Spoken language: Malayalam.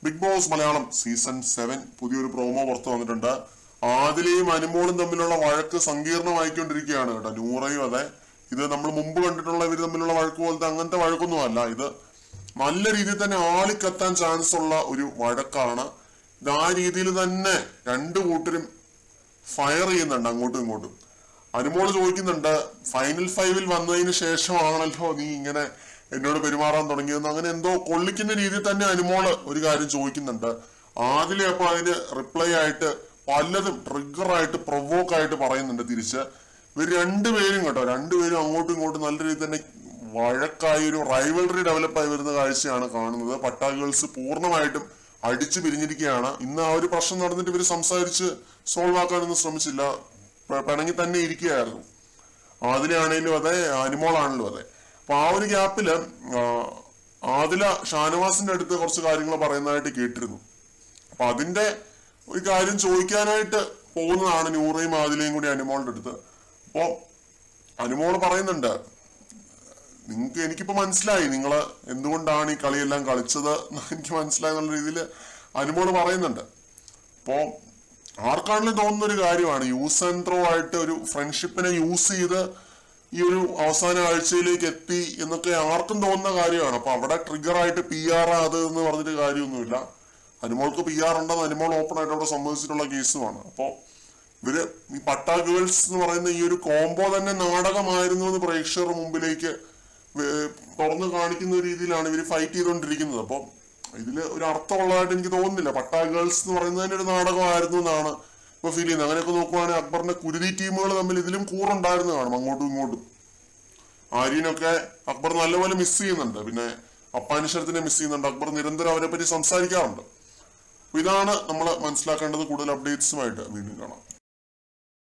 ബിഗ് ബോസ് മലയാളം സീസൺ 7 പുതിയൊരു പ്രോമോ പുറത്തു വന്നിട്ടുണ്ട്. ആദിലയും അനുമോളും തമ്മിലുള്ള വഴക്ക് സങ്കീർണമായിക്കൊണ്ടിരിക്കുകയാണ് കേട്ടോ. നൂറയും അതെ, ഇത് നമ്മൾ മുമ്പ് കണ്ടിട്ടുള്ള ഇവർ തമ്മിലുള്ള വഴക്ക് പോലത്തെ അങ്ങനത്തെ വഴക്കൊന്നും അല്ല. ഇത് നല്ല രീതിയിൽ തന്നെ ആളിക്കത്താൻ ചാൻസ് ഉള്ള ഒരു വഴക്കാണ്. ഇത് ആ രീതിയിൽ തന്നെ രണ്ടു കൂട്ടരും ഫയർ ചെയ്യുന്നുണ്ട് അങ്ങോട്ടും ഇങ്ങോട്ടും. അനുമോള് ചോദിക്കുന്നുണ്ട്, ഫൈനൽ 5-ൽ വന്നതിന് ശേഷമാണല്ലോ നീ ഇങ്ങനെ എന്നോട് പെരുമാറാൻ തുടങ്ങിയെന്ന്. അങ്ങനെ എന്തോ കൊള്ളിക്കുന്ന രീതിയിൽ തന്നെ അനുമോള് ഒരു കാര്യം ചോദിക്കുന്നുണ്ട്. ആദിലെ അപ്പൊ അതിന് റിപ്ലൈ ആയിട്ട് പലതും ട്രിഗറായിട്ട് പ്രൊവോക്കായിട്ട് പറയുന്നുണ്ട് തിരിച്ച്. ഇവർ രണ്ടുപേരും കേട്ടോ, രണ്ടുപേരും അങ്ങോട്ടും ഇങ്ങോട്ടും നല്ല രീതിയിൽ തന്നെ വഴക്കായി ഒരു റൈവൽറി ഡെവലപ്പായി വരുന്ന കാഴ്ചയാണ് കാണുന്നത്. പട്ടാ ഗേൾസ് പൂർണ്ണമായിട്ടും അടിച്ചു പിരിഞ്ഞിരിക്കുകയാണ്. ഇന്ന് ആ ഒരു പ്രശ്നം നടന്നിട്ട് ഇവർ സംസാരിച്ച് സോൾവ് ആക്കാനൊന്നും ശ്രമിച്ചില്ല, പിണങ്ങി തന്നെ ഇരിക്കുകയായിരുന്നു. ആദിലയാണേലും അതെ, അനുമോളാണേലും അതെ. അപ്പൊ ആ ഒരു ഗ്യാപ്പില് ആദില ഷാനവാസിന്റെ അടുത്ത് കുറച്ച് കാര്യങ്ങൾ പറയുന്നതായിട്ട് കേട്ടിരുന്നു. അപ്പൊ അതിന്റെ ഒരു കാര്യം ചോദിക്കാനായിട്ട് പോകുന്നതാണ് നൂറയും ആദിലയും കൂടി അനുമോളുടെ അടുത്ത്. അപ്പൊ അനുമോള് പറയുന്നുണ്ട്, എനിക്കിപ്പോ മനസ്സിലായി നിങ്ങള് എന്തുകൊണ്ടാണ് ഈ കളിയെല്ലാം കളിച്ചത് എനിക്ക് മനസ്സിലായി എന്നുള്ള രീതിയിൽ അനുമോള് പറയുന്നുണ്ട്. അപ്പോ ആർക്കാണെങ്കിലും തോന്നുന്ന ഒരു കാര്യമാണ്, യൂസ് ആൻഡ് ത്രോ ആയിട്ട് ഒരു ഫ്രണ്ട്ഷിപ്പിനെ യൂസ് ചെയ്ത് ഈ ഒരു അവസാന ആഴ്ചയിലേക്ക് എത്തി എന്നൊക്കെ ആർക്കും തോന്നുന്ന കാര്യമാണ്. അപ്പൊ അവിടെ ട്രിഗർ ആയിട്ട് PR അത് എന്ന് പറഞ്ഞിട്ട് കാര്യമൊന്നുമില്ല. അനുമോൾക്ക് PR ഉണ്ടെന്ന് അനുമോൾ ഓപ്പൺ ആയിട്ട് അവിടെ സംബന്ധിച്ചിട്ടുള്ള കേസുമാണ്. അപ്പോ ഇവര് ഈ പട്ടാ ഗേൾസ് എന്ന് പറയുന്ന ഈ ഒരു കോംബോ തന്നെ നാടകമായിരുന്നു എന്ന് പ്രേക്ഷകരുടെ മുമ്പിലേക്ക് തുറന്നു കാണിക്കുന്ന രീതിയിലാണ് ഇവര് ഫൈറ്റ് ചെയ്തുകൊണ്ടിരിക്കുന്നത്. അപ്പൊ ഇതില് ഒരു അർത്ഥമുള്ളതായിട്ട് എനിക്ക് തോന്നുന്നില്ല. പട്ടാ ഗേൾസ് എന്ന് പറയുന്നതിന് ഒരു നാടകമായിരുന്നു എന്നാണ് ഇപ്പൊ ഫീൽ ചെയ്യുന്നത്. അങ്ങനെയൊക്കെ നോക്കുവാണെങ്കിൽ അക്ബറിന്റെ കുരുതി ടീമുകൾ തമ്മിൽ ഇതിലും കൂറുണ്ടായിരുന്നു കാണും അങ്ങോട്ടും ഇങ്ങോട്ടും. ആര്യനൊക്കെ അക്ബർ നല്ലപോലെ മിസ് ചെയ്യുന്നുണ്ട്, പിന്നെ അപ്പാനിഷത്തിനെ മിസ് ചെയ്യുന്നുണ്ട്. അക്ബർ നിരന്തരം അവരെ പറ്റി സംസാരിക്കാറുണ്ട്. ഇതാണ് നമ്മൾ മനസ്സിലാക്കേണ്ടത്. കൂടുതൽ അപ്ഡേറ്റ്സുമായിട്ട് വീണ്ടും കാണാം.